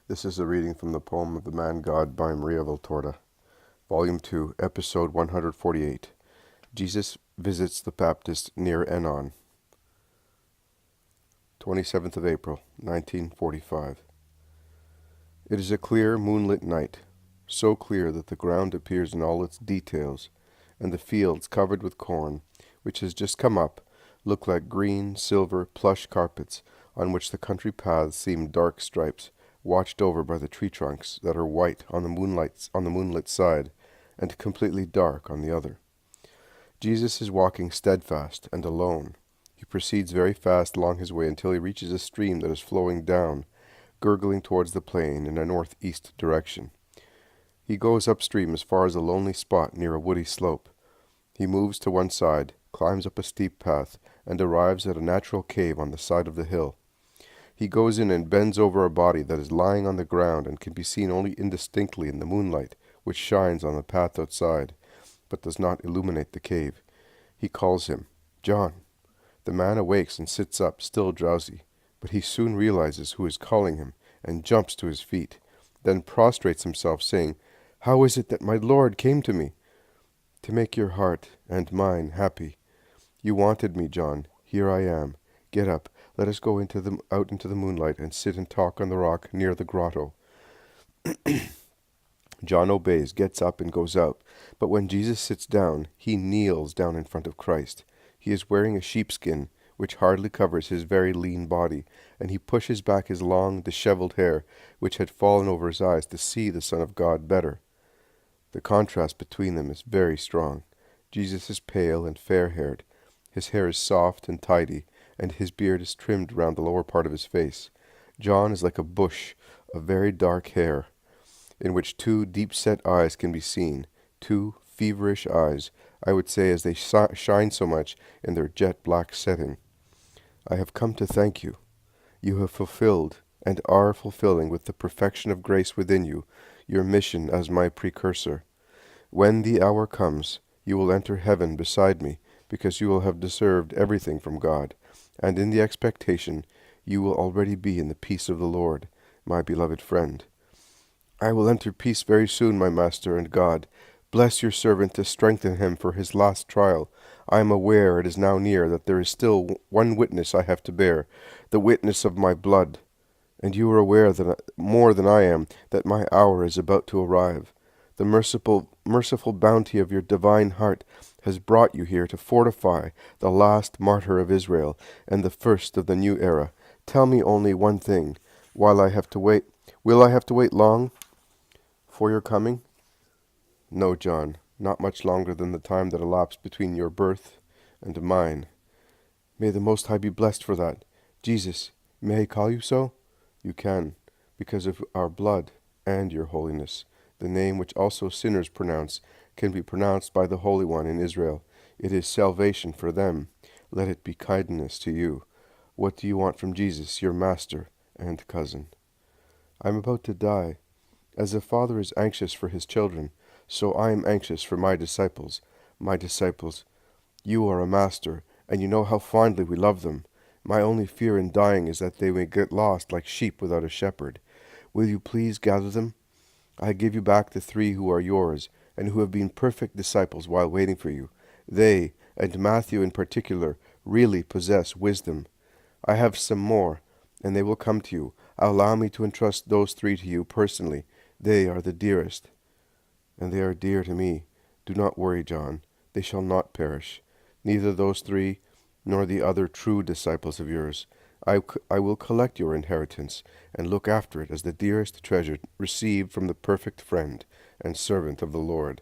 This is a reading from the poem of the Man God by Maria Valtorta, Volume 2, Episode 148. Jesus visits the Baptist near Ennon, 27th of April, 1945. It is a clear, moonlit night, so clear that the ground appears in all its details, and the fields covered with corn, which has just come up, look like green, silver, plush carpets, on which the country paths seem dark stripes, watched over by the tree trunks that are white on the moonlit side, and completely dark on the other. Jesus is walking steadfast and alone. He proceeds very fast along his way until he reaches a stream that is flowing down, gurgling towards the plain in a northeast direction. He goes upstream as far as a lonely spot near a woody slope. He moves to one side, climbs up a steep path, and arrives at a natural cave on the side of the hill. He goes in and bends over a body that is lying on the ground and can be seen only indistinctly in the moonlight, which shines on the path outside, but does not illuminate the cave. He calls him, "John." The man awakes and sits up, still drowsy, but he soon realizes who is calling him and jumps to his feet, then prostrates himself, saying, "How is it that my Lord came to me?" "To make your heart and mine happy. You wanted me, John. Here I am. Get up. Let us go out into the moonlight and sit and talk on the rock near the grotto." John obeys, gets up, and goes out. But when Jesus sits down, he kneels down in front of Christ. He is wearing a sheepskin, which hardly covers his very lean body, and he pushes back his long, disheveled hair, which had fallen over his eyes, to see the Son of God better. The contrast between them is very strong. Jesus is pale and fair-haired. His hair is soft and tidy, and his beard is trimmed round the lower part of his face. John is like a bush of very dark hair, in which two deep-set eyes can be seen, two feverish eyes, I would say, as they shine so much in their jet-black setting. "I have come to thank you. You have fulfilled, and are fulfilling with the perfection of grace within you, your mission as my precursor. When the hour comes, you will enter heaven beside me, because you will have deserved everything from God, and in the expectation you will already be in the peace of the Lord, my beloved friend. I will enter peace very soon, my Master and God. Bless your servant to strengthen him for his last trial. I am aware it is now near, that there is still one witness I have to bear, the witness of my blood. And you are aware that more than I am, that my hour is about to arrive. The merciful bounty of your divine heart has brought you here to fortify the last martyr of Israel and the first of the new era. Tell me only one thing. Will I have to wait long for your coming?" "No, John, not much longer than the time that elapsed between your birth and mine." "May the Most High be blessed for that. Jesus, may I call you so?" "You can, because of our blood and your holiness. The name which also sinners pronounce can be pronounced by the Holy One in Israel. It is salvation for them. Let it be kindness to you. What do you want from Jesus, your master and cousin?" "I am about to die. As a father is anxious for his children, so I am anxious for my disciples. My disciples. You are a master, and you know how fondly we love them. My only fear in dying is that they may get lost like sheep without a shepherd. Will you please gather them? I give you back the 3 who are yours, and who have been perfect disciples while waiting for you. They, and Matthew in particular, really possess wisdom. I have some more, and they will come to you. Allow me to entrust those 3 to you personally. They are the dearest, and they are dear to me. Do not worry, John. They shall not perish, neither those 3 nor the other true disciples of yours. I will collect your inheritance and look after it as the dearest treasure received from the perfect friend and servant of the Lord."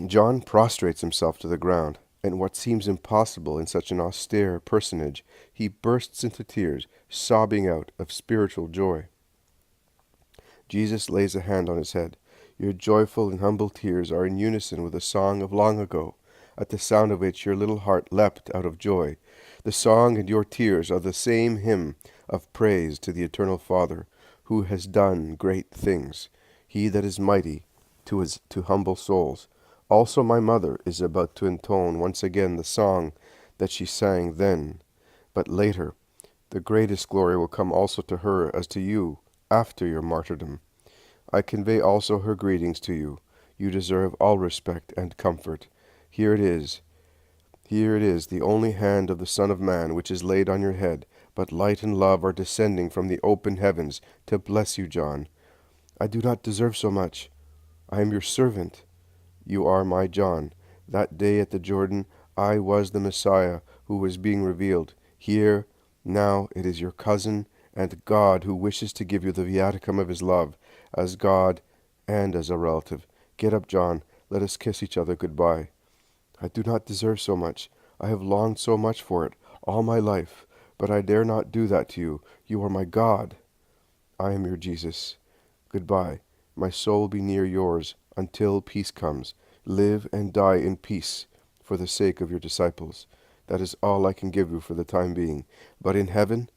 John prostrates himself to the ground, and what seems impossible in such an austere personage, he bursts into tears, sobbing out of spiritual joy. Jesus lays a hand on his head. "Your joyful and humble tears are in unison with a song of long ago, at the sound of which your little heart leapt out of joy. The song and your tears are the same hymn of praise to the eternal Father, who has done great things, he that is mighty to humble souls. Also my mother is about to intone once again the song that she sang then, but later. The greatest glory will come also to her as to you, after your martyrdom. I convey also her greetings to you. You deserve all respect and comfort. Here it is. Here it is, the only hand of the Son of Man which is laid on your head, but light and love are descending from the open heavens to bless you, John. I do not deserve so much. I am your servant. You are my John. That day at the Jordan, I was the Messiah who was being revealed. Here, now, it is your cousin and God who wishes to give you the viaticum of his love, as God and as a relative. Get up, John. Let us kiss each other goodbye. I do not deserve so much. I have longed so much for it all my life, but I dare not do that to you. You are my God. I am your Jesus. Goodbye. My soul will be near yours until peace comes. Live and die in peace for the sake of your disciples. That is all I can give you for the time being. But in heaven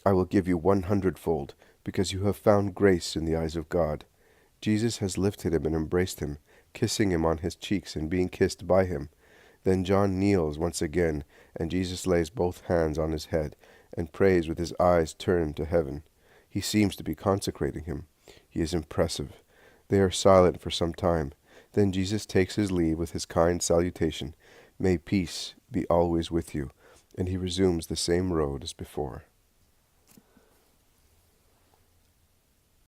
I will give you 100-fold, because you have found grace in the eyes of God. Jesus has lifted him and embraced him, kissing him on his cheeks and being kissed by him. Then John kneels once again, and Jesus lays both hands on his head and prays with his eyes turned to heaven. He seems to be consecrating him. He is impressive. They are silent for some time. Then Jesus takes his leave with his kind salutation, "May peace be always with you," and he resumes the same road as before.